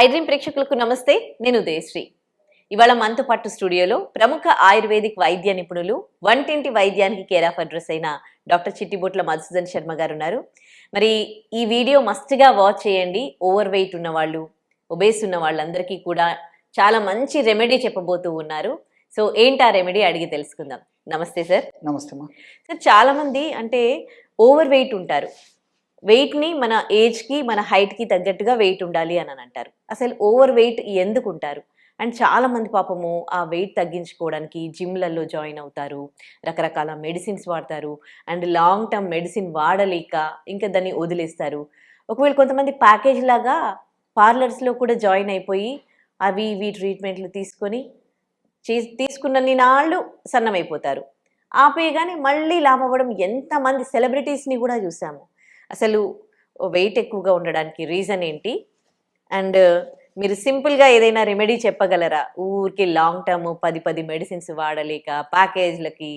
I dream ప్రేక్షకులకు నమస్తే. నేను ఉదయశ్రీ. ఇవాళ మనతో పాటు స్టూడియోలో ప్రముఖ ఆయుర్వేదిక్ వైద్య నిపుణులు వంటింటి వైద్యానికి కేర్ ఆఫ్ అడ్రస్ అయిన డాక్టర్ చిట్టిబొట్ల మధుసూదన్ శర్మ గారు ఉన్నారు. మరి ఈ వీడియో మస్ట్గా వాచ్ చేయండి. ఓవర్ వెయిట్ ఉన్న వాళ్ళు, ఒబేస్ ఉన్న వాళ్ళందరికీ కూడా చాలా మంచి రెమెడీ చెప్పబోతూ ఉన్నారు. సో ఏంటి ఆ రెమెడీ అడిగి తెలుసుకుందాం. నమస్తే సార్. నమస్తే మా సార్, చాలా మంది అంటే ఓవర్ వెయిట్ ఉంటారు. వెయిట్ని మన ఏజ్కి మన హైట్కి తగ్గట్టుగా వెయిట్ ఉండాలి అని అంటారు. అసలు ఓవర్ వెయిట్ ఎందుకు ఉంటారు? అండ్ చాలా మంది పాపము ఆ వెయిట్ తగ్గించుకోవడానికి జిమ్లలో జాయిన్ అవుతారు, రకరకాల మెడిసిన్స్ వాడతారు, అండ్ లాంగ్ టర్మ్ మెడిసిన్ వాడలేక ఇంకా దాన్ని వదిలేస్తారు. ఒకవేళ కొంతమంది ప్యాకేజ్ లాగా పార్లర్స్లో కూడా జాయిన్ అయిపోయి అవి ఇవి ట్రీట్మెంట్లు తీసుకొని తీసుకున్నన్ని నాళ్ళు సన్నమైపోతారు. ఆపేయగానే మళ్ళీ లాభవ్వడం ఎంతమంది సెలబ్రిటీస్ని కూడా చూసాము. అసలు వెయిట్ ఎక్కువగా ఉండడానికి రీజన్ ఏంటి? అండ్ మీరు సింపుల్గా ఏదైనా రెమెడీ చెప్పగలరా? ఊరికి లాంగ్ టర్మ్ 10 మెడిసిన్స్ వాడలేక ప్యాకేజ్లకి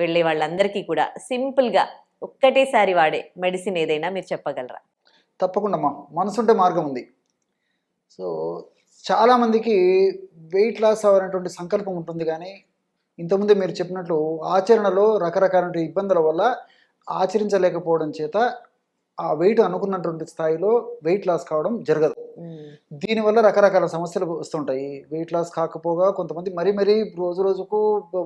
వెళ్ళే వాళ్ళందరికీ కూడా సింపుల్గా ఒక్కటేసారి వాడే మెడిసిన్ ఏదైనా మీరు చెప్పగలరా? తప్పకుండా మా మనసుంటే మార్గం ఉంది. సో చాలామందికి వెయిట్ లాస్ అవ్వాలనేటువంటి సంకల్పం ఉంటుంది, కానీ ఇంతకుముందే మీరు చెప్పినట్లు ఆచరణలో రకరకాల ఇబ్బందుల వల్ల ఆచరించలేకపోవడం చేత ఆ వెయిట్ అనుకున్నటువంటి స్థాయిలో వెయిట్ లాస్ కావడం జరగదు. దీనివల్ల రకరకాల సమస్యలు వస్తుంటాయి. వెయిట్ లాస్ కాకపోగా కొంతమంది మరీ రోజు రోజుకు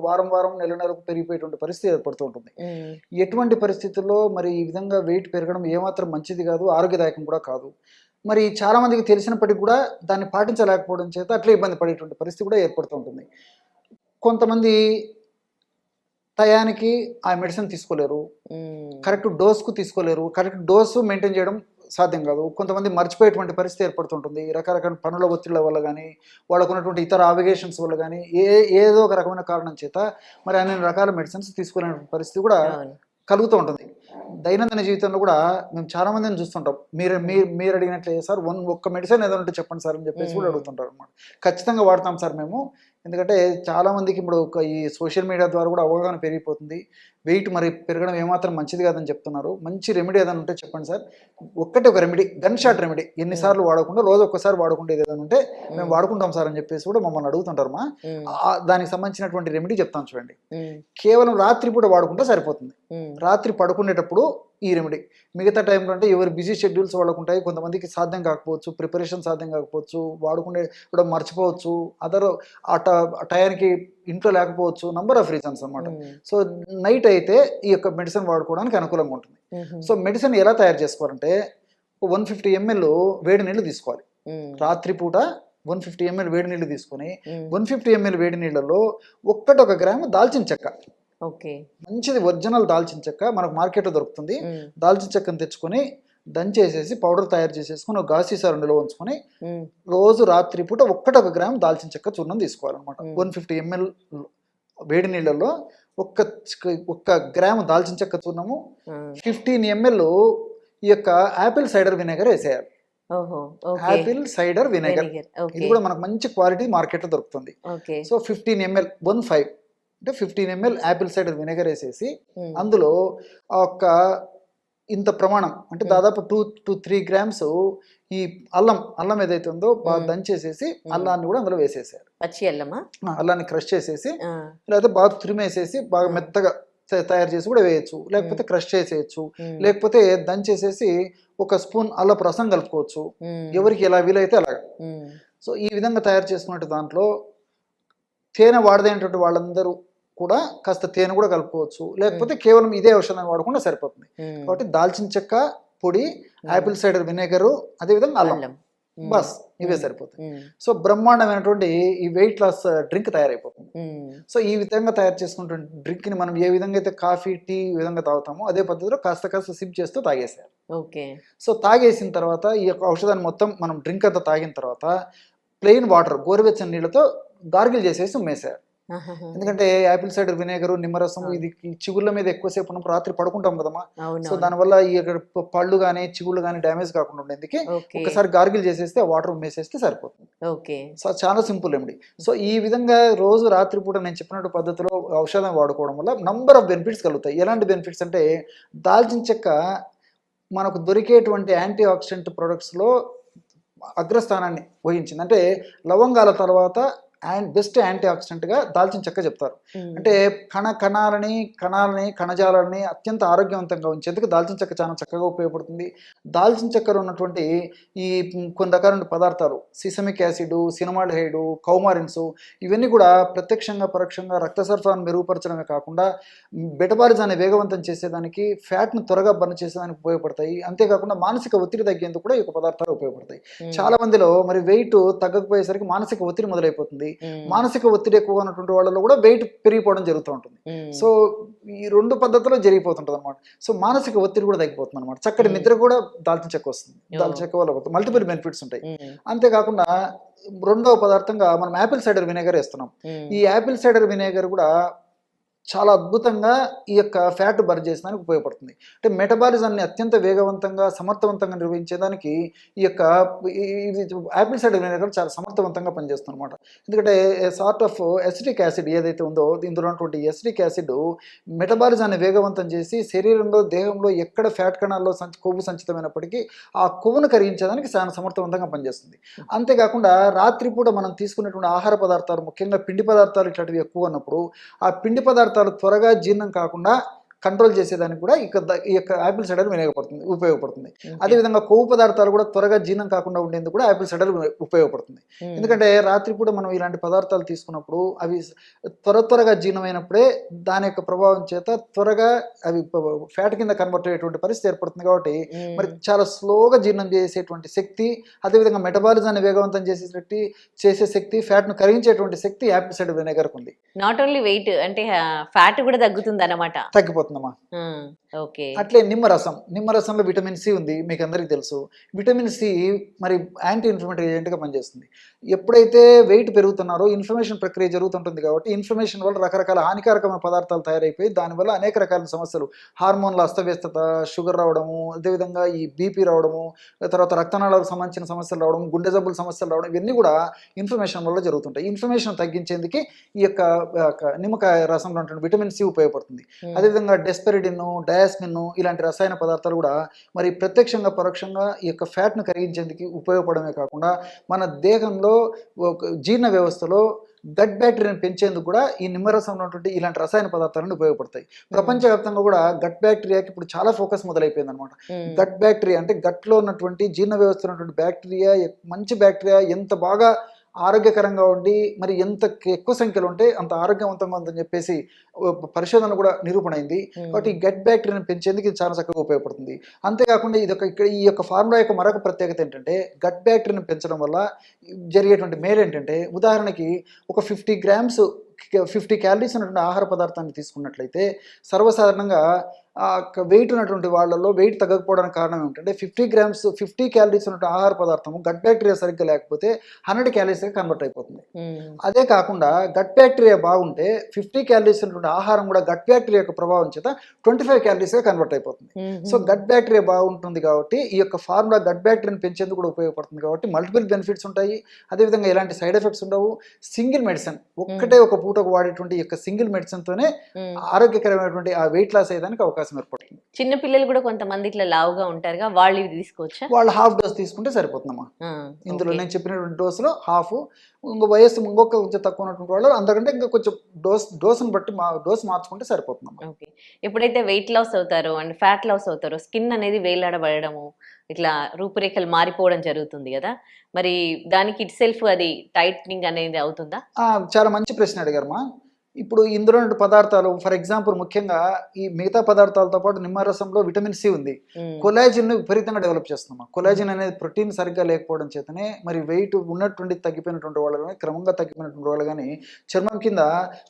వారం నెలకు పెరిగిపోయేటువంటి పరిస్థితి ఏర్పడుతూ ఉంటుంది. ఎటువంటి పరిస్థితుల్లో మరి ఈ విధంగా వెయిట్ పెరగడం ఏమాత్రం మంచిది కాదు, ఆరోగ్యదాయకం కూడా కాదు. మరి చాలా మందికి తెలిసినప్పటికీ కూడా దాన్ని పాటించలేకపోవడం చేత అట్లే ఇబ్బంది పడేటువంటి పరిస్థితి కూడా ఏర్పడుతూ ఉంటుంది. కొంతమంది టయానికి ఆ మెడిసిన్ తీసుకోలేరు, కరెక్ట్ డోస్కు తీసుకోలేరు, కరెక్ట్ డోసు మెయింటైన్ చేయడం సాధ్యం కాదు. కొంతమంది మర్చిపోయేటువంటి పరిస్థితి ఏర్పడుతుంటుంది. రకరకాల పనుల ఒత్తిళ్ల వల్ల కానీ, వాళ్ళకు ఉన్నటువంటి ఇతర ఆబ్లిగేషన్స్ వల్ల కానీ, ఏదో ఒక రకమైన కారణం చేత మరి అన్ని రకాల మెడిసిన్స్ తీసుకోలేని పరిస్థితి కూడా కలుగుతూ ఉంటుంది. దైనందిన జీవితంలో కూడా మేము చాలా మందిని చూస్తుంటాం. మీరు అడిగినట్లే సార్ ఒక్క మెడిసిన్ ఏదో ఉంటే చెప్పండి సార్ అని చెప్పేసి కూడా అడుగుతుంటారు అనమాట. ఖచ్చితంగా వాడతాం సార్ మేము, ఎందుకంటే చాలామందికి ఇప్పుడు ఈ సోషల్ మీడియా ద్వారా కూడా అవగాహన పెరిగిపోతుంది. వెయిట్ మరి పెరగడం ఏమాత్రం మంచిది కాదని చెప్తున్నారు. మంచి రెమెడీ ఏదైనా ఉంటే చెప్పండి సార్. ఒక రెమెడీ, గన్ షాట్ రెమెడీ, ఎన్నిసార్లు వాడకుండా రోజు ఒక్కసారి వాడుకుంటేది ఏదైనా ఉంటే మేము వాడుకుంటాం సార్ అని చెప్పేసి కూడా మమ్మల్ని అడుగుతుంటారు. దానికి సంబంధించినటువంటి రెమెడీ చెప్తాను చూడండి. కేవలం రాత్రిపూట వాడుకుంటే సరిపోతుంది. రాత్రి పడుకునేటప్పుడు ఈ రెమెడీ. మిగతా టైంలో అంటే ఎవరు బిజీ షెడ్యూల్స్ వాళ్ళకుంటాయి. కొంతమందికి సాధ్యం కాకపోవచ్చు, ప్రిపరేషన్ సాధ్యం కాకపోవచ్చు, వాడుకునే కూడా మర్చిపోవచ్చు, అదర్ ఆ టయానికి ఇంట్లో లేకపోవచ్చు, నంబర్ ఆఫ్ రీజన్స్ అనమాట. సో నైట్ అయితే ఈ యొక్క మెడిసిన్ వాడుకోవడానికి అనుకూలంగా ఉంటుంది. సో మెడిసిన్ ఎలా తయారు చేసుకోవాలంటే 150 ml వేడి నీళ్ళు తీసుకోవాలి. రాత్రిపూట 150 ml వేడి నీళ్ళు తీసుకొని 150 ml వేడి నీళ్ళలో 1 గ్రాము దాల్చిన చెక్క, మంచిది ఒరిజినల్ దాల్చిన చెక్క మనకు మార్కెట్లో దొరుకుతుంది. దాల్చిన చెక్కను తెచ్చుకొని దంచేసేసి పౌడర్ తయారు చేసేసుకొని ఒక గాజు సీసా నిల్వ ఉంచుకొని రోజు రాత్రిపూట 1 గ్రాము దాల్చిన చెక్క చూర్ణం తీసుకోవాలన్నమాట. 150 ml వేడి నీళ్ళలో 1 గ్రాము దాల్చిన చెక్క చూర్ణము, 15 ml ఈ యొక్క యాపిల్ సైడర్ వినేగర్ వేసేయాలి. యాపిల్ సైడర్ వినేగర్ ఇది కూడా మనకు మంచి క్వాలిటీ మార్కెట్లో దొరుకుతుంది. సో 15 ml 15 అంటే 15 ml యాపిల్ సైడర్ వినేగర్ వేసేసి అందులో ఒక ఇంత ప్రమాణం అంటే దాదాపు 2-3 grams ఈ అల్లం ఏదైతే ఉందో బాగా దంచేసేసి అల్లాన్ని కూడా అందులో వేసేసారు. పచ్చి అల్లాన్ని క్రష్ చేసేసి లేకపోతే బాగా తురిమేసేసి బాగా మెత్తగా తయారు చేసి కూడా వేయచ్చు, లేకపోతే క్రష్ చేసేయచ్చు, లేకపోతే దంచేసేసి 1 స్పూన్ అల్లపు రసం కలుపుకోవచ్చు, ఎవరికి ఎలా వీలైతే అలాగా. సో ఈ విధంగా తయారు చేసుకున్నట్టు దాంట్లో తేనె వాడదైనటువంటి వాళ్ళందరూ కూడా కాస్త తేనె కూడా కలుపుకోవచ్చు, లేకపోతే కేవలం ఇదే ఔషధాన్ని వాడకుండా సరిపోతుంది. కాబట్టి దాల్చిన చెక్క పొడి, యాపిల్ సైడర్ వినేగరు, అదేవిధంగా అల్లం, బస్ ఇవే సరిపోతుంది. సో బ్రహ్మాండమైనటువంటి ఈ వెయిట్ లాస్ డ్రింక్ తయారైపోతుంది. సో ఈ విధంగా తయారు చేసుకుంటున్న డ్రింక్ని మనం ఏ విధంగా అయితే కాఫీ, టీ ఈ విధంగా తాగుతామో అదే పద్ధతిలో కాస్త సిప్ చేస్తూ తాగేసారు. సో తాగేసిన తర్వాత ఈ యొక్క ఔషధాన్ని మొత్తం మనం డ్రింక్ అంతా తాగిన తర్వాత ప్లెయిన్ వాటర్, గోరువెచ్చని నీళ్ళతో గార్గిల్ చేసేసి ఉమ్మేశారు. ఎందుకంటే యాపిల్ సైడర్ వినేగరు, నిమ్మరసం ఇది చిగుళ్ళ మీద ఎక్కువసేపు ఉన్నప్పుడు రాత్రి పడుకుంటాం కదమ్మా. సో దానివల్ల ఈ పళ్ళు కానీ చిగుళ్ళు కానీ డ్యామేజ్ కాకుండా ఉండేందుకు ఒకసారి గార్గిల్ చేసేస్తే ఆ వాటర్ ఉమ్మేసేస్తే సరిపోతుంది. సో చాలా సింపుల్ రెమెడీ. సో ఈ విధంగా రోజు రాత్రిపూట నేను చెప్పినట్టు పద్ధతిలో ఔషధం వాడుకోవడం వల్ల నంబర్ ఆఫ్ బెనిఫిట్స్ కలుగుతాయి. ఎలాంటి బెనిఫిట్స్ అంటే దాల్చిన చెక్క మనకు దొరికేటువంటి యాంటీ ఆక్సిడెంట్ ప్రొడక్ట్స్లో అగ్రస్థానాన్ని వహించింది. అంటే లవంగాల తర్వాత బెస్ట్ యాంటీ ఆక్సిడెంట్గా దాల్చిన చెక్క చెప్తారు. అంటే కణాలని కణజాలాలని అత్యంత ఆరోగ్యవంతంగా ఉంచేందుకు దాల్చిన చెక్క చాలా చక్కగా ఉపయోగపడుతుంది. దాల్చిన చెక్కలో ఉన్నటువంటి ఈ కొన్ని రకాల పదార్థాలు సిసమిక్ యాసిడ్, సినమాల్డిహైడ్, కౌమారిన్స్ ఇవన్నీ కూడా ప్రత్యక్షంగా పరోక్షంగా రక్త సరఫరాను మెరుగుపరచడమే కాకుండా మెటబాలిజాన్ని వేగవంతం చేసేదానికి, ఫ్యాట్ను త్వరగా బర్న్ చేసేదానికి ఉపయోగపడతాయి. అంతేకాకుండా మానసిక ఒత్తిడి తగ్గేందుకు కూడా ఈ యొక్క పదార్థాలు ఉపయోగపడతాయి. చాలా మందిలో మరి వెయిట్ తగ్గకపోయేసరికి మానసిక ఒత్తిడి మొదలైపోతుంది. మానసిక ఒత్తిడి ఎక్కువగా ఉన్నటువంటి వాళ్ళలో కూడా వెయిట్ పెరిగిపోవడం జరుగుతూ ఉంటుంది. సో ఈ రెండు పద్ధతుల్లో జరిగిపోతుంటుంది అనమాట. సో మానసిక ఒత్తిడి కూడా తగ్గిపోతుంది అనమాట. చక్కటి నిద్ర కూడా దాల్చిన చెక్క వస్తుంది. దాల్చిన చెక్క వల్ల మల్టిపుల్ బెనిఫిట్స్ ఉంటాయి. అంతేకాకుండా రెండవ పదార్థంగా మనం యాపిల్ సైడర్ వినేగర్ వేస్తున్నాం. ఈ యాపిల్ సైడర్ వినేగర్ కూడా చాలా అద్భుతంగా ఈ యొక్క ఫ్యాట్ బర్న్ చేసేదానికి ఉపయోగపడుతుంది. అంటే మెటబాలిజాన్ని అత్యంత వేగవంతంగా సమర్థవంతంగా నిర్వహించేదానికి ఈ యొక్క యాపిల్ సైడర్ వినేగర్ చాలా సమర్థవంతంగా పనిచేస్తుంది అనమాట. ఎందుకంటే సార్ట్ ఆఫ్ ఎసిటిక్ యాసిడ్ ఏదైతే ఉందో ఇందులో ఉన్నటువంటి ఎసిటిక్ యాసిడ్ మెటబాలిజాన్ని వేగవంతం చేసి శరీరంలో దేహంలో ఎక్కడ ఫ్యాట్ కణాల్లో కొవ్వు సంచితమైనప్పటికీ ఆ కొవ్వును కరిగించేదానికి చాలా సమర్థవంతంగా పనిచేస్తుంది. అంతేకాకుండా రాత్రిపూట మనం తీసుకునేటువంటి ఆహార పదార్థాలు ముఖ్యంగా పిండి పదార్థాలు ఇట్లాంటివి ఎక్కువ ఉన్నప్పుడు ఆ పిండి పదార్థాలు త్వరగా జీర్ణం కాకుండా కంట్రోల్ చేసేదానికి కూడా ఈ యొక్క యాపిల్ సైడర్ ఉపయోగపడుతుంది. అదేవిధంగా కొవ్వు పదార్థాలు కూడా త్వరగా జీర్ణం కాకుండా ఉండేందుకు కూడా యాపిల్ సైడర్ ఉపయోగపడుతుంది. ఎందుకంటే రాత్రిపూట మనం ఇలాంటి పదార్థాలు తీసుకున్నప్పుడు అవి త్వరగా జీర్ణమైనప్పుడే దాని యొక్క ప్రభావం చేత త్వరగా అవి ఫ్యాట్ కింద కన్వర్ట్ అయ్యేటువంటి పరిస్థితి ఏర్పడుతుంది. కాబట్టి మరి చాలా స్లోగా జీర్ణం చేసేటువంటి శక్తి, అదేవిధంగా మెటబాలిజాన్ని వేగవంతం చేసే శక్తి, ఫ్యాట్ను కరిగించేటువంటి శక్తి యాపిల్ సైడర్ వినేగర్కు ఉంది. నాట్ ఓన్లీ వెయిట్ అంటే ఫ్యాట్ కూడా తగ్గుతుంది అన్నమాట. తగ్గిపోతుంది. అట్లే నిమ్మరసంలో విటమిన్ సి ఉంది, మీకు అందరికీ తెలుసు. విటమిన్ సి మరి యాంటీ ఇన్ఫ్లమేటరీ ఏజెంట్గా పనిచేస్తుంది. ఎప్పుడైతే వెయిట్ పెరుగుతున్నారో ఇన్ఫ్లమేషన్ ప్రక్రియ జరుగుతుంటుంది. కాబట్టి ఇన్ఫ్లమేషన్ వల్ల రకరకాల హానికారకమైన పదార్థాలు తయారైపోయి దానివల్ల అనేక రకాల సమస్యలు, హార్మోన్ల అస్తవ్యస్తత, షుగర్ రావడము, అదేవిధంగా ఈ బీపీ రావడము, తర్వాత రక్తనాళాలకు సంబంధించిన సమస్యలు రావడం, గుండె జబ్బుల సమస్యలు రావడం, ఇవన్నీ కూడా ఇన్ఫ్లమేషన్ వల్ల జరుగుతుంటాయి. ఇన్ఫ్లమేషన్ తగ్గించేందుకు ఈ యొక్క నిమ్మకాయ రసంలో ఉన్నటువంటి విటమిన్ సి ఉపయోగపడుతుంది. అదేవిధంగా డెస్పెరిడిన్, డయాస్మిన్ ఇలాంటి రసాయన పదార్థాలు కూడా మరి ప్రత్యక్షంగా పరోక్షంగా ఈ యొక్క ఫ్యాట్ను కరిగించేందుకు ఉపయోగపడమే కాకుండా మన దేహంలో జీర్ణ వ్యవస్థలో గట్ బ్యాక్టీరియాని పెంచేందుకు కూడా ఈ నిమ్మరసంలో ఉన్నటువంటి ఇలాంటి రసాయన పదార్థాలను ఉపయోగపడతాయి. ప్రపంచవ్యాప్తంగా కూడా గట్ బ్యాక్టీరియాకి ఇప్పుడు చాలా ఫోకస్ మొదలైపోయింది అనమాట. గట్ బ్యాక్టీరియా అంటే గట్లో ఉన్నటువంటి జీర్ణ వ్యవస్థలో ఉన్నటువంటి బ్యాక్టీరియా, మంచి బ్యాక్టీరియా ఎంత బాగా ఆరోగ్యకరంగా ఉండి మరి ఎంత ఎక్కువ సంఖ్యలో ఉంటే అంత ఆరోగ్యవంతంగా ఉందని చెప్పేసి పరిశోధన కూడా నిరూపణ అయింది. కాబట్టి గట్ బ్యాక్టీరియాని పెంచేందుకు ఇది చాలా చక్కగా ఉపయోగపడుతుంది. అంతేకాకుండా ఇక్కడ ఈ యొక్క ఫార్ములా యొక్క మరొక ప్రత్యేకత ఏంటంటే గట్ బ్యాక్టీరియాని పెంచడం వల్ల జరిగేటువంటి మేలు ఏంటంటే, ఉదాహరణకి ఒక 50 క్యాలరీస్ ఉన్నటువంటి ఆహార పదార్థాన్ని తీసుకున్నట్లయితే సర్వసాధారణంగా వెయిట్ ఉన్నటువంటి వాళ్ళలో వెయిట్ తగ్గకపోవడానికి కారణం ఏమిటంటే 50 క్యాలరీస్ ఉన్నటువంటి ఆహార పదార్థము గట్ బ్యాక్టీరియా సరిగ్గా లేకపోతే 100 క్యాలరీస్గా కన్వర్ట్ అయిపోతుంది. అదే కాకుండా గట్ బ్యాక్టీరియా బాగుంటే 50 క్యాలరీస్ ఉన్నటువంటి ఆహారం కూడా గట్ బ్యాక్టీరియా యొక్క ప్రభావం చేత 25 క్యాలరీస్గా కన్వర్ట్ అయిపోతుంది. సో గట్ బ్యాక్టీరియా బాగుంటుంది కాబట్టి ఈ యొక్క ఫార్ములా గట్ బ్యాక్టీరియాని పెంచేందుకు కూడా ఉపయోగపడుతుంది. కాబట్టి మల్టిపుల్ బెనిఫిట్స్ ఉంటాయి. అదేవిధంగా ఎలాంటి సైడ్ ఎఫెక్ట్స్ ఉండవు. సింగిల్ మెడిసిన్ ఒక పూటకు వాడేటువంటి ఈ యొక్క సింగిల్ మెడిసిన్తోనే ఆరోగ్యకరమైనటువంటి ఆ వెయిట్ లాస్ అయ్యేదానికి అవకాశం ఏర్పడుతుంది. చిన్న పిల్లలు కూడా కొంతమంది ఇట్లా లావుగా ఉంటారుగా, వాళ్ళు ఇవి తీసుకోవచ్చా? వాళ్ళు హాఫ్ డోస్ తీసుకుంటే సరిపోతుందమ్మా. ఇందులో నేను చెప్పినటువంటి డోసులో హాఫ్, వయసు కొంచెం తక్కువ ఉన్నటువంటి వాళ్ళు అంతకంటే ఇంకా కొంచెం డోసును బట్టి డోస్ మార్చుకుంటే సరిపోతుందమ్మా. ఓకే. ఎప్పుడైతే వెయిట్ లాస్ అవుతారో అండ్ ఫ్యాట్ లాస్ అవుతారో స్కిన్ అనేది వేలాడబడము, ఇట్లా రూపురేఖలు మారిపోవడం జరుగుతుంది కదా, మరి దానికి ఇట్ సెల్ఫ్ అది టైట్నింగ్ అనేది అవుతుందా? చాలా మంచి ప్రశ్న అడిగారమ్మా. ఇప్పుడు ఇందులో పదార్థాలు ఫర్ ఎగ్జాంపుల్ ముఖ్యంగా ఈ మిగతా పదార్థాలతో పాటు నిమ్మరసంలో విటమిన్ సి ఉంది. కొలాజిన్ విపరీతంగా డెవలప్ చేస్తున్నాం. కొలాజిన్ అనేది ప్రోటీన్ సరిగ్గా లేకపోవడం చేతనే మరి వెయిట్ ఉన్నటువంటి తగ్గిపోయినటువంటి వాళ్ళు కానీ, క్రమంగా తగ్గిపోయినటువంటి వాళ్ళు కానీ చర్మం కింద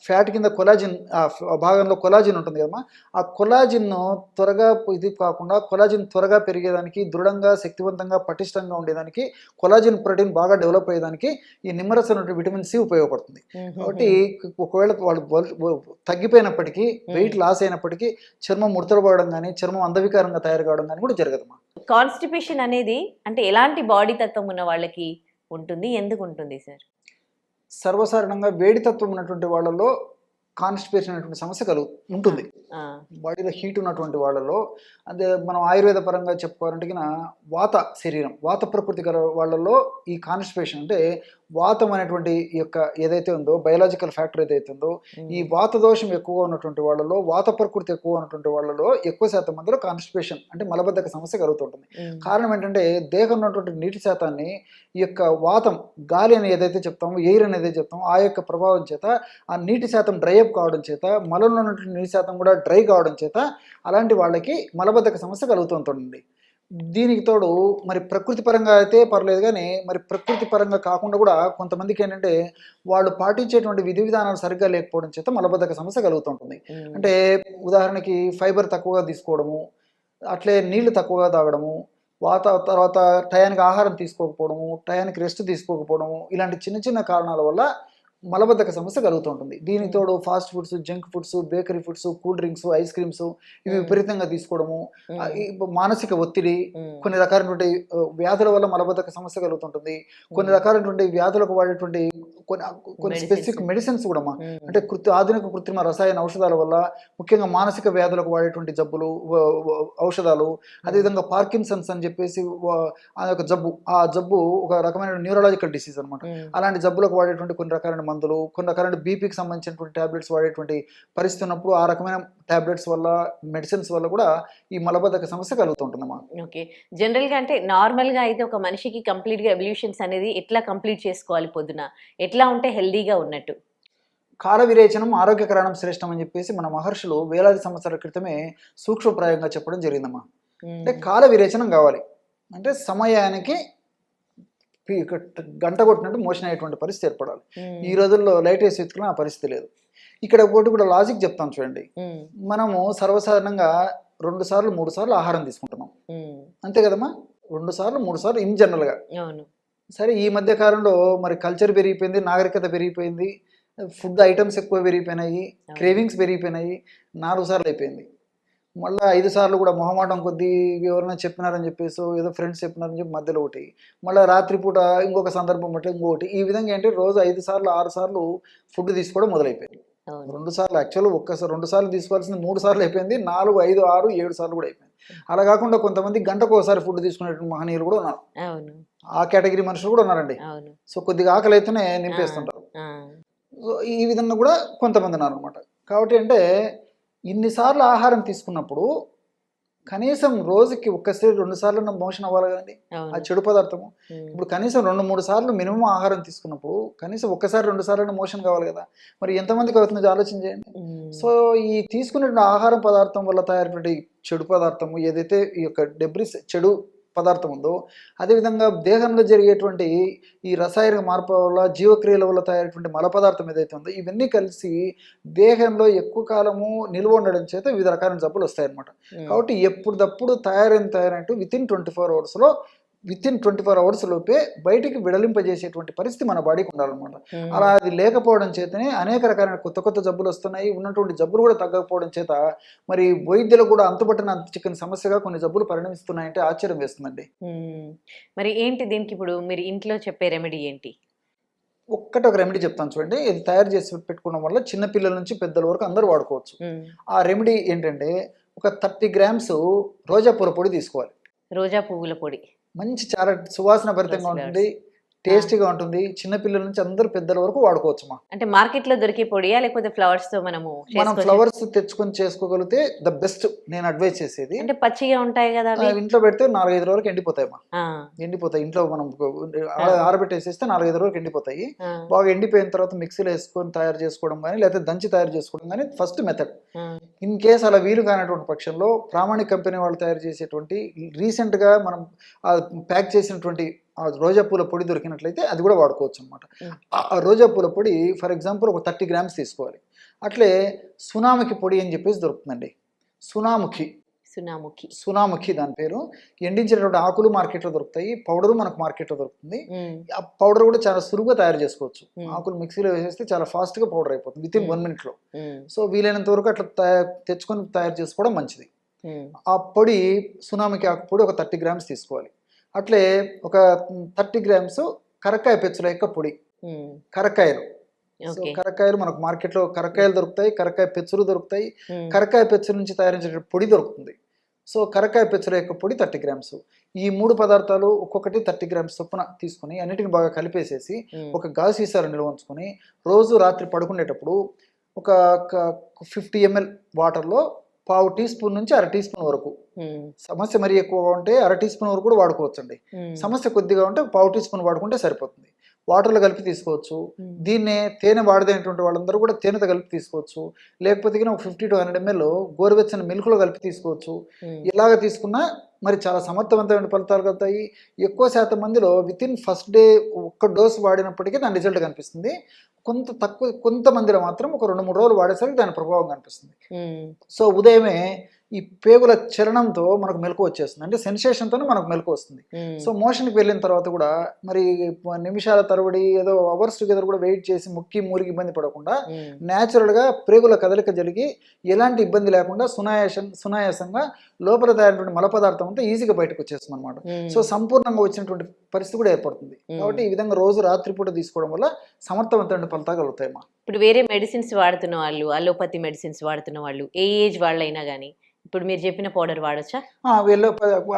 ఫ్యాట్ కింద కొలాజిన్ భాగంలో కొలాజిన్ ఉంటుంది కదమ్మా, ఆ కొలాజిన్ త్వరగా ఇది కాకుండా కొలాజిన్ త్వరగా పెరిగేదానికి, దృఢంగా శక్తివంతంగా పటిష్టంగా ఉండేదానికి, కొలాజిన్ ప్రోటీన్ బాగా డెవలప్ అయ్యేదానికి ఈ నిమ్మరసం విటమిన్ సి ఉపయోగపడుతుంది. కాబట్టి ఒకవేళ వాళ్ళు తగ్గిపోయినప్పటికీ, వెయిట్ లాస్ అయినప్పటికీ చర్మం ముడతలు కానీ, చర్మం అందవికారంగా తయారు కావడం కానీ కూడా జరగదమ్మా. కాన్స్టిపేషన్ అనేది అంటే ఎలాంటి బాడీ తత్వం ఉన్న వాళ్ళకి ఉంటుంది, ఎందుకు ఉంటుంది సార్? సర్వసాధారణంగా వేడి తత్వం ఉన్నటువంటి వాళ్ళలో కాన్స్టిపేషన్ అనేటువంటి సమస్య ఉంటుంది. బాడీలో హీట్ ఉన్నటువంటి వాళ్ళలో, అదే మనం ఆయుర్వేద పరంగా చెప్పుకోవాలంటే వాత శరీరం, వాత ప్రకృతి గల వాళ్ళలో ఈ కాన్స్టిపేషన్ అంటే వాతం అనేటువంటి ఈ యొక్క ఏదైతే ఉందో బయలాజికల్ ఫ్యాక్టర్ ఏదైతే ఉందో, ఈ వాత దోషం ఎక్కువగా ఉన్నటువంటి వాళ్ళలో, వాత ప్రకృతి ఎక్కువ ఉన్నటువంటి వాళ్ళలో ఎక్కువ శాతం మందిలో కాన్స్టిపేషన్ అంటే మలబద్ధక సమస్య కలుగుతుంటుంది. కారణం ఏంటంటే దేహం ఉన్నటువంటి నీటి శాతాన్ని ఈ యొక్క వాతం, గాలి అని ఏదైతే చెప్తామో, ఎయిర్ అనేది చెప్తామో, ఆ యొక్క ప్రభావం చేత ఆ నీటి శాతం డ్రై అప్ కావడం చేత, మలంలో ఉన్నటువంటి నీటి శాతం కూడా డ్రై కావడం చేత అలాంటి వాళ్ళకి మలబద్ధక సమస్య కలుగుతుంటుంది. దీనికి తోడు మరి ప్రకృతి పరంగా అయితే పర్లేదు, కానీ మరి ప్రకృతి పరంగా కాకుండా కూడా కొంతమందికి ఏంటంటే వాళ్ళు పాటించేటువంటి విధి విధానాలు సరిగ్గా లేకపోవడం చేత మలబద్ధక సమస్య కలుగుతుంటుంది. అంటే ఉదాహరణకి ఫైబర్ తక్కువగా తీసుకోవడము, అట్లే నీళ్లు తక్కువగా తాగడము, తర్వాత టయానికి ఆహారం తీసుకోకపోవడము, టయానికి రెస్ట్ తీసుకోకపోవడము, ఇలాంటి చిన్న చిన్న కారణాల వల్ల మలబద్ధక సమస్య కలుగుతుంటుంది. దీనికి తోడు fast foods, junk foods, bakery foods, cool drinks, ice creams ఇవి విపరీతంగా తీసుకోవడము, మానసిక ఒత్తిడి, కొన్ని రకాలైనటువంటి వ్యాధుల వల్ల మలబద్ధక సమస్య కలుగుతుంటుంది. కొన్ని రకాలైనటువంటి వ్యాధులకు వాడేటువంటి కొన్ని స్పెసిఫిక్ మెడిసిన్స్ కూడా అంటే ఆధునిక కృత్రిమ రసాయన ఔషధాల వల్ల, ముఖ్యంగా మానసిక వ్యాధులకు వాడేటువంటి జబ్బులు, ఔషధాలు, అదేవిధంగా పార్కిన్సన్స్ అని చెప్పేసి ఆ యొక్క జబ్బు, ఆ జబ్బు ఒక రకమైన న్యూరలాజికల్ డిసీజ్ అనమాట. అలాంటి జబ్బులకు వాడేటువంటి కొన్ని రకాలైన మందులు, కొన్ని రకాలైన బీపీకి సంబంధించినటువంటి టాబ్లెట్స్ వాడేటువంటి పరిస్థితి ఉన్నప్పుడు ఆ రకమైన టాబ్లెట్స్ వల్ల, మెడిసిన్స్ వల్ల కూడా ఈ మలబద్ధక సమస్య కలుగుతుంటుందమ్మా. ఓకే. జనరల్గా అంటే నార్మల్గా అయితే ఒక మనిషికి కంప్లీట్గా ఎవల్యూషన్స్ అనేది ఎట్లా కంప్లీట్ చేసుకోవాలి, పొద్దున ఎట్లా ఉంటే హెల్దీగా ఉన్నట్టు? కాల విరేచనం ఆరోగ్యకరణం శ్రేష్టం అని చెప్పేసి మన మహర్షులు వేలాది సంవత్సరాల క్రితమే సూక్ష్మప్రాయంగా చెప్పడం జరిగిందమ్మా. అంటే కాల విరేచనం కావాలి అంటే సమయానికి గంట కొట్టినట్టు మోషన్ అయ్యేటువంటి పరిస్థితి ఏర్పడాలి. ఈ రోజుల్లో లైట్ వేసి వెతుకున్నా ఆ పరిస్థితి లేదు. ఇక్కడ ఒకటి కూడా లాజిక్ చెప్తాం చూడండి. మనము సర్వసాధారణంగా 2 సార్లు 3 సార్లు ఆహారం తీసుకుంటున్నాం, అంతే కదమ్మా? 2 సార్లు 3 సార్లు ఇన్ జనరల్గా. సరే, ఈ మధ్య కాలంలో మరి కల్చర్ పెరిగిపోయింది, నాగరికత పెరిగిపోయింది, ఫుడ్ ఐటమ్స్ ఎక్కువ పెరిగిపోయినాయి, క్రేవింగ్స్ పెరిగిపోయినాయి. 4 సార్లు అయిపోయింది. మళ్ళీ 5 సార్లు కూడా మొహమాటం కొద్దీ ఎవరైనా చెప్పినారని చెప్పేసి, ఏదో ఫ్రెండ్స్ చెప్పినారని చెప్పి మధ్యలో ఒకటి, మళ్ళీ రాత్రిపూట ఇంకొక సందర్భం బట్టి ఇంకొకటి. ఈ విధంగా ఏంటి రోజు 5 సార్లు 6 సార్లు ఫుడ్ తీసుకోవడం మొదలైపోయింది. 2 సార్లు యాక్చువల్ 2 సార్లు తీసుకోవాల్సింది 3 సార్లు అయిపోయింది, 4, 5, 6, 7 సార్లు కూడా అయిపోయింది. అలా కాకుండా కొంతమంది గంటకు ఒకసారి ఫుడ్ తీసుకునేటువంటి మహనీయులు కూడా ఉన్నారు. ఆ కేటగిరీ మనుషులు కూడా ఉన్నారండి. సో కొద్దిగా ఆకలి అయితేనే నింపేస్తుంటారు. సో ఈ విధంగా కూడా కొంతమంది ఉన్నారు అనమాట. కాబట్టి అంటే ఇన్నిసార్లు ఆహారం తీసుకున్నప్పుడు కనీసం రోజుకి 1-2 సార్లు మోషన్ అవ్వాలి కదండి, ఆ చెడు పదార్థము. ఇప్పుడు కనీసం 2-3 సార్లు మినిమం ఆహారం తీసుకున్నప్పుడు కనీసం 1-2 సార్లు మోషన్ కావాలి కదా. మరి ఎంతమందికి అవుతుందో ఆలోచన చేయండి. సో ఈ తీసుకునే ఆహారం పదార్థం వల్ల తయారైనటువంటి చెడు పదార్థము ఏదైతే ఈ యొక్క డెబ్రిస్ చెడు పదార్థం ఉందో, అదేవిధంగా దేహంలో జరిగేటువంటి ఈ రసాయనిక మార్పు వల్ల, జీవక్రియల వల్ల తయారైనటువంటి మల పదార్థం ఏదైతే ఉందో, ఇవన్నీ కలిసి దేహంలో ఎక్కువ కాలము నిల్వ ఉండడం చేత వివిధ రకాల జబ్బులు వస్తాయన్నమాట. కాబట్టి ఎప్పుడప్పుడు తయారైనట్టు వితిన్ 24 అవర్స్ లోపే బయటికి విడలింపజేసేటువంటి పరిస్థితి మన బాడీకి ఉండాలన్నమాట. అలా అది లేకపోవడం చేతనే అనేక రకాలైన కొత్త జబ్బులు వస్తున్నాయి. ఉన్నటువంటి జబ్బులు కూడా తగ్గకపోవడం చేత మరి వైద్యులు కూడా అంతుపట్టిన అంత చిక్కని సమస్యగా కొన్ని జబ్బులు పరిణమిస్తున్నాయంటే ఆశ్చర్యం వేస్తుందండి. మరి ఏంటి దీనికి ఇప్పుడు మీరు ఇంట్లో చెప్పే రెమెడీ ఏంటి? ఒక రెమెడీ చెప్తాను చూడండి. ఇది తయారు చేసి పెట్టుకోవడం వల్ల చిన్న పిల్లల నుంచి పెద్దల వరకు అందరూ వాడుకోవచ్చు. ఆ రెమెడీ ఏంటంటే ఒక 30 గ్రామ్స్ రోజా పూల పొడి తీసుకోవాలి. రోజా పువ్వుల పొడి మంచి చాలా సువాసన భరితంగా ఉంటుంది, టేస్టీగా ఉంటుంది. చిన్నపిల్లల నుంచి అందరూ పెద్దల వరకు వాడుకోవచ్చుమా. అంటే మార్కెట్ లో దొరికే పొడియా లేకపోతే ఫ్లవర్స్ తో మనం ఫ్లవర్స్ తెచ్చుకొని చేసుకోగలిగితే ద బెస్ట్ నేను అడ్వైస్ చేసేది. అంటే పచ్చిగా ఉంటాయి కదా, ఇంట్లో పెడితే 4-5 రోజులకు ఎండిపోతాయమ్మా. ఎండిపోతాయి. ఇంట్లో మనం ఆరబెట్టేసేస్తే 4-5 రోజులకు ఎండిపోతాయి. బాగా ఎండిపోయిన తర్వాత మిక్సీలో వేసుకొని తయారు చేసుకోవడం కానీ లేకపోతే దంచి తయారు చేసుకోవడం కానీ ఫస్ట్ మెథడ్. ఇన్ కేస్ అలా వీలు కానటువంటి పక్షంలో ప్రామాణిక కంపెనీ వాళ్ళు తయారు చేసేటువంటి రీసెంట్ గా మనం ప్యాక్ చేసినటువంటి రోజా పూల పొడి దొరికినట్లయితే అది కూడా వాడుకోవచ్చు అనమాట. ఆ రోజా పూల పొడి ఫర్ ఎగ్జాంపుల్ ఒక 30 గ్రామ్స్ తీసుకోవాలి. అట్లే సునాముఖి పొడి అని చెప్పేసి దొరుకుతుందండి. సునాముఖి దాని పేరు. ఎండించినటువంటి ఆకులు మార్కెట్లో దొరుకుతాయి, పౌడరు మనకు మార్కెట్లో దొరుకుతుంది. ఆ పౌడర్ కూడా చాలా సులువుగా తయారు చేసుకోవచ్చు. ఆకులు మిక్సీలో వేసేస్తే చాలా ఫాస్ట్గా పౌడర్ అయిపోతుంది వితిన్ 1 minute. సో వీలైనంత వరకు అట్లా తెచ్చుకొని తయారు చేసుకోవడం మంచిది. ఆ పొడి సునాముఖి ఆకు పొడి ఒక 30 గ్రామ్స్ తీసుకోవాలి. అట్లే ఒక 30 గ్రామ్స్ కరక్కాయ పెచ్చుల యొక్క పొడి, కరక్కాయలు సో ఓకే. కరక్కాయలు మనకు మార్కెట్లో కరక్కాయలు దొరుకుతాయి, కరక్కాయ పెచ్చులు దొరుకుతాయి, కరక్కాయ పెచ్చుల నుంచి తయారించే పొడి దొరుకుతుంది. సో కరక్కాయ పెచ్చుల యొక్క పొడి 30 గ్రామ్స్. ఈ 3 పదార్థాలు ఒక్కొక్కటి 30 గ్రామ్స్ చొప్పున తీసుకుని అన్నిటిని బాగా కలిపేసేసి ఒక గాజు సీసాలో నిల్వ ఉంచుకొని రోజు రాత్రి పడుకునేటప్పుడు ఒక 50 ml వాటర్లో పావు టీ స్పూన్ నుంచి అర టీ స్పూన్ వరకు, సమస్య మరీ ఎక్కువగా ఉంటే అర టీ స్పూన్ వరకు కూడా వాడుకోవచ్చండి. సమస్య కొద్దిగా ఉంటే పావు టీ స్పూన్ వాడుకుంటే సరిపోతుంది. వాటర్లో కలిపి తీసుకోవచ్చు. దీన్నే తేనె వాడదైనటువంటి వాళ్ళందరూ కూడా తేనెతో కలిపి తీసుకోవచ్చు. లేకపోతే ఒక 50 to 100 ml గోరువెచ్చని మిల్క్లో కలిపి తీసుకోవచ్చు. ఇలాగ తీసుకున్నా మరి చాలా సమర్థవంతమైన ఫలితాలు కలుగుతాయి. ఎక్కువ శాతం మందిలో వితిన్ ఫస్ట్ డే ఒక్క డోస్ వాడినప్పటికీ దాని రిజల్ట్ కనిపిస్తుంది. కొంతమందిలో మాత్రం ఒక 2-3 రోజులు వాడేసరికి దాని ప్రభావం కనిపిస్తుంది. సో ఉదయమే ఈ పేగుల చలనంతో మనకు మెలకు వచ్చేస్తుంది, అంటే సెన్సేషన్తో మనకు మెలకు వస్తుంది. సో మోషన్కి వెళ్ళిన తర్వాత కూడా మరి నిమిషాల తరబడి ఏదో అవర్స్ టుగెదర్ కూడా వెయిట్ చేసి ముక్కి మూరికి ఇబ్బంది పడకుండా న్యాచురల్గా పేగుల కదలిక జరిగి ఎలాంటి ఇబ్బంది లేకుండా సునాయాసంగా లోపల తయారైనటువంటి మల పదార్థం అంతా ఈజీగా బయటకు వచ్చేస్తుంది అనమాట. సో సంపూర్ణంగా వచ్చినటువంటి పరిస్థితి కూడా ఏర్పడుతుంది. కాబట్టి ఈ విధంగా రోజు రాత్రిపూట తీసుకోవడం వల్ల సమర్థవంతమైన ఫలితాలు కలుగుతాయి. ఇప్పుడు వేరే మెడిసిన్స్ వాడుతున్న వాళ్ళు, అలోపతి మెడిసిన్స్ వాడుతున్న వాళ్ళు, ఏ ఏజ్ వాళ్ళైనా కానీ ఇప్పుడు మీరు చెప్పిన పౌడర్ వాడొచ్చా?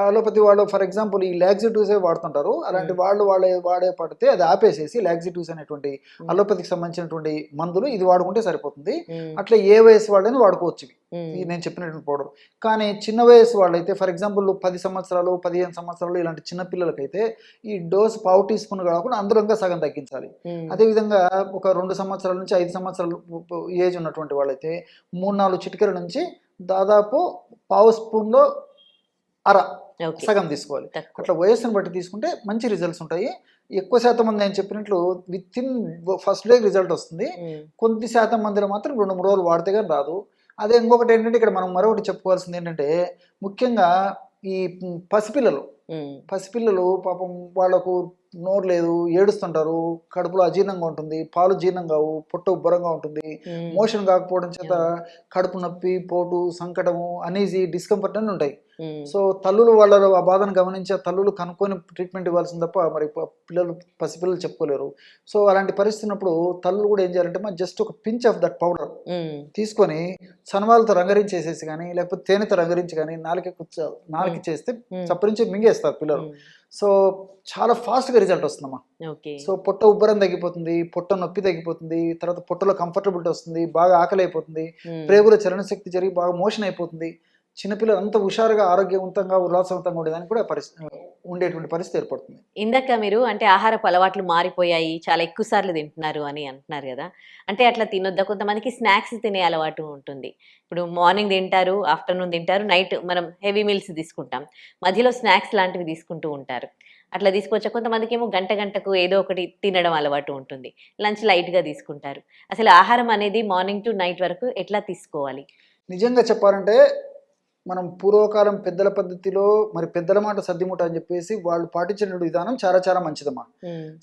అలోపతి వాళ్ళు ఫర్ ఎగ్జాంపుల్ ఈ లాక్సిటివ్స్ వాడుతుంటారు. అలాంటి వాళ్ళు వాడే పడితే అది ఆపేసేసి లాక్సిటివ్స్ అనేటువంటి అలోపతికి సంబంధించినటువంటి మందులు ఇది వాడుకుంటే సరిపోతుంది. అట్లా ఏ వయసు వాళ్ళని వాడుకోవచ్చు ఇవి నేను చెప్పినటువంటి పౌడర్. కానీ చిన్న వయసు వాళ్ళైతే ఫర్ ఎగ్జాంపుల్ 10 సంవత్సరాలు 15 సంవత్సరాలు ఇలాంటి చిన్న పిల్లలకైతే ఈ డోస్ పావు టీ స్పూన్ కాకుండా అందులో సగం తగ్గించాలి. అదేవిధంగా ఒక 2 సంవత్సరాల నుంచి 5 సంవత్సరాలు ఏజ్ ఉన్నటువంటి వాళ్ళైతే 3-4 చిటికెల నుంచి దాదాపు పావు స్పూన్లో అర సగం తీసుకోవాలి. అట్లా వయస్సును బట్టి తీసుకుంటే మంచి రిజల్ట్స్ ఉంటాయి. ఎక్కువ శాతం మంది నేను చెప్పినట్లు with in first day result వస్తుంది. కొద్ది శాతం మందిలో మాత్రం 2-3 రోజులు వాడితే కానీ రాదు. అదే ఇంకొకటి ఏంటంటే ఇక్కడ మనం మరొకటి చెప్పుకోవాల్సింది ఏంటంటే ముఖ్యంగా ఈ పసిపిల్లలు పాపం వాళ్ళకు నోరు లేదు, ఏడుస్తుంటారు, కడుపులో అజీర్ణంగా ఉంటుంది, పాలు జీర్ణం కావు, పొట్ట ఉబ్బరంగా ఉంటుంది, మోషన్ కాకపోవడం చేత కడుపు నొప్పి, పోటు, సంకటము, అనీజీ, డిస్కంఫర్ట్ అని ఉంటాయి. సో తల్లులు వాళ్ళ ఆ బాధను గమనించి తల్లులు కనుక్కొని ట్రీట్మెంట్ ఇవ్వాల్సింది తప్ప మరి పసిపిల్లలు చెప్పుకోలేరు. సో అలాంటి పరిస్థితి ఉన్నప్పుడు తల్లులు కూడా ఏం చేయాలంటే మరి జస్ట్ ఒక పించ్ ఆఫ్ దట్ పౌడర్ తీసుకొని సన్వాలతో రంగరించేసేసి కానీ లేకపోతే తేనెతో రంగరించి కానీ నాలుగు చేస్తే చప్పరించి మింగేస్తారు పిల్లలు. సో చాలా ఫాస్ట్గా రిజల్ట్ వస్తుందమ్మా. సో పొట్ట ఉబ్బరం తగ్గిపోతుంది, పొట్ట నొప్పి తగ్గిపోతుంది, తర్వాత పొట్టలో కంఫర్టబిలిటీ వస్తుంది, బాగా ఆకలి అయిపోతుంది, ప్రేగుల చలన శక్తి జరిగి బాగా మోషన్ అయిపోతుంది. చిన్నపిల్లలు అంత హుషారుగా ఆరోగ్యవంతంగా ఉల్లాసవంతంగా ఉండేదానికి కూడా ఉండేటువంటి పరిస్థితి ఏర్పడుతుంది. ఇందాక మీరు అంటే ఆహారపు అలవాట్లు మారిపోయాయి, చాలా ఎక్కువ సార్లు తింటున్నారు అని అంటున్నారు కదా, అంటే అట్లా తినొద్దా? కొంతమందికి స్నాక్స్ తినే అలవాటు ఉంటుంది. ఇప్పుడు మార్నింగ్ తింటారు, ఆఫ్టర్నూన్ తింటారు, నైట్ మనం హెవీ మీల్స్ తీసుకుంటాం, మధ్యలో స్నాక్స్ లాంటివి తీసుకుంటూ ఉంటారు. అట్లా తీసుకోవచ్చా? కొంతమందికి ఏమో గంటకు ఏదో ఒకటి తినడం అలవాటు ఉంటుంది, లంచ్ లైట్గా తీసుకుంటారు. అసలు ఆహారం అనేది మార్నింగ్ టు నైట్ వరకు ఎట్లా తీసుకోవాలి? నిజంగా చెప్పాలంటే మనం పూర్వకాలం పెద్దల పద్ధతిలో మరి పెద్దల మాట సర్దిముట అని చెప్పేసి వాళ్ళు పాటించిన విధానం చాలా చాలా మంచిదమ్మా.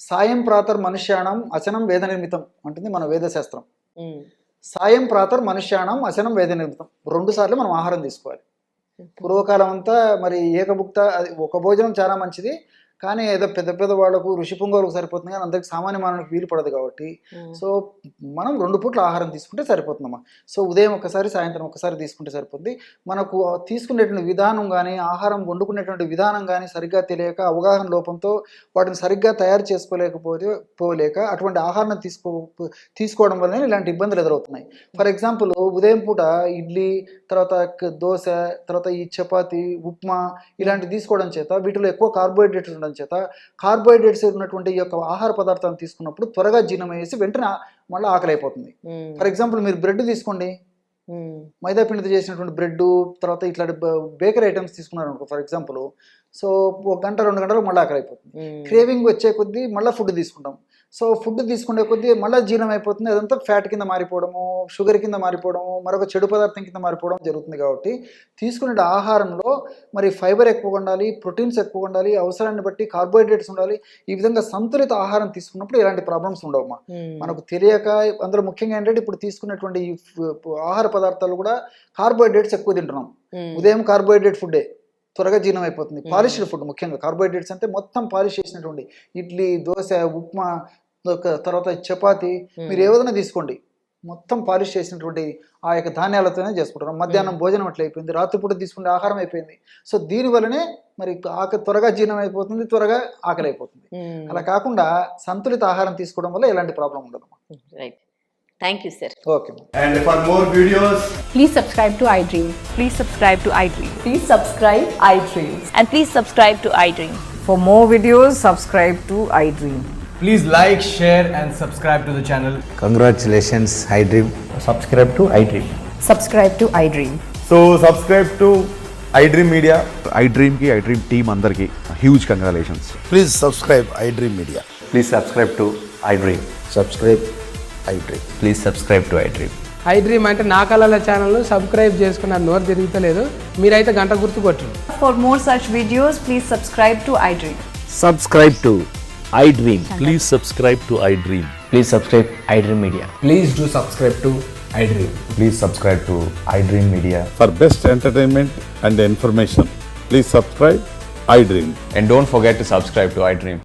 సాయం ప్రాతర్ మనుష్యాణం అశనం వేద నిర్మితం అంటుంది మన వేదశాస్త్రం. సాయం ప్రాతర్ మనుష్యాణం అశనం వేద నిర్మితం, 2 సార్లు మనం ఆహారం తీసుకోవాలి. పూర్వకాలం అంతా మరి ఏకభుక్త, ఒక భోజనం చాలా మంచిది, కానీ ఏదో పెద్ద పెద్ద వాళ్ళకు ఋషి పుంగవులకు సరిపోతుంది, కానీ అందరికి సామాన్య మానవునికి వీలు పడదు. కాబట్టి సో మనం 2 పూట్ల ఆహారం తీసుకుంటే సరిపోతుందమ్మా. సో ఉదయం ఒకసారి, సాయంత్రం ఒకసారి తీసుకుంటే సరిపోతుంది. మనకు తీసుకునేటువంటి విధానం కానీ ఆహారం వండుకునేటువంటి విధానం కానీ సరిగ్గా తెలియక, అవగాహన లోపంతో వాటిని సరిగ్గా తయారు చేసుకోలేక అటువంటి ఆహారం తీసుకోవడం వల్లనే ఇలాంటి ఇబ్బందులు ఎదురవుతున్నాయి. ఫర్ ఎగ్జాంపుల్ ఉదయం పూట ఇడ్లీ, తర్వాత దోశ, తర్వాత ఈ చపాతి, ఉప్మా ఇలాంటివి తీసుకోవడం చేత వీటిలో ఎక్కువ కార్బోహైడ్రేట్స్ ఉండడం చేత కార్బోహైడ్రేట్స్ ఉన్నటువంటి ఈ యొక్క ఆహార పదార్థాలను తీసుకున్నప్పుడు త్వరగా జీర్ణమయ్యేసి వెంటనే మళ్ళీ ఆకలి అయిపోతుంది. ఫర్ ఎగ్జాంపుల్ మీరు బ్రెడ్ తీసుకోండి, మైదా పిండితో చేసినటువంటి బ్రెడ్, తర్వాత ఇట్లాంటి బేకరీ ఐటమ్స్ తీసుకున్నారు అనుకో ఫర్ ఎగ్జాంపుల్, సో 1 గంట 2 గంటలు మళ్ళీ ఆకలి అయిపోతుంది. క్రేవింగ్ వచ్చే కొద్దీ మళ్ళీ ఫుడ్ తీసుకుంటాం. సో ఫుడ్ తీసుకునే కొద్దీ మళ్ళీ జీర్ణం అయిపోతుంది, అదంతా ఫ్యాట్ కింద మారిపోవడము, షుగర్ కింద మారిపోవడము, మరొక చెడు పదార్థం కింద మారిపోవడం జరుగుతుంది. కాబట్టి తీసుకునే ఆహారంలో మరి ఫైబర్ ఎక్కువ ఉండాలి, ప్రోటీన్స్ ఎక్కువ ఉండాలి, అవసరాన్ని బట్టి కార్బోహైడ్రేట్స్ ఉండాలి. ఈ విధంగా సంతులిత ఆహారం తీసుకున్నప్పుడు ఇలాంటి ప్రాబ్లమ్స్ ఉండవమ్మా. మనకు తెలియక అందులో ముఖ్యంగా ఏంటంటే ఇప్పుడు తీసుకునేటువంటి ఈ ఆహార పదార్థాలు కూడా కార్బోహైడ్రేట్స్ ఎక్కువ తింటున్నాం. ఉదయం కార్బోహైడ్రేట్ ఫుడ్డే త్వరగా జీర్ణం అయిపోతుంది. పాలిష్డ్ ఫుడ్, ముఖ్యంగా కార్బోహైడ్రేట్స్ అంటే మొత్తం పాలిష్ చేసినటువంటి ఇడ్లీ, దోశ, ఉప్మా, తర్వాత చపాతి, మీరు ఏదైనా తీసుకోండి, మొత్తం పాలిష్ చేసినటువంటి ఆ యొక్క ధాన్యాలతోనే చేసుకుంటారు. మధ్యాహ్నం భోజనం అట్లా అయిపోయింది, రాత్రిపూట తీసుకునే ఆహారం అయిపోయింది. సో దీనివల్లనే మరి త్వరగా జీర్ణం అయిపోతుంది, త్వరగా ఆకలి అయిపోతుంది. అలా కాకుండా సంతులిత ఆహారం తీసుకోవడం వల్ల ఎలాంటి ప్రాబ్లం ఉండదు. Right, thank you sir. Okay. And for more videos, Please subscribe to iDream. Please subscribe to iDream. Please subscribe iDream. And please subscribe to iDream. For more videos, subscribe to iDream. please like, share and subscribe to the channel. Congratulations, iDream. subscribe to iDream. Subscribe to iDream. So subscribe to iDream Media. iDream ki iDream team andarki huge congratulations. Please subscribe iDream Media. Please subscribe to iDream. Subscribe iDream. Please subscribe to iDream. iDream అంటే నా కళల channel subscribe చేసుకున్నారు, నోరు తిరుగుతలేదు, మీరైతే గంట గుర్తు కొట్టండి. For more such videos, please subscribe to iDream. Subscribe to iDream. Please subscribe to iDream. Please subscribe iDream Media. Please do subscribe to iDream. Please subscribe to iDream Media. For best entertainment and information, please subscribe iDream. And don't forget to subscribe to iDream.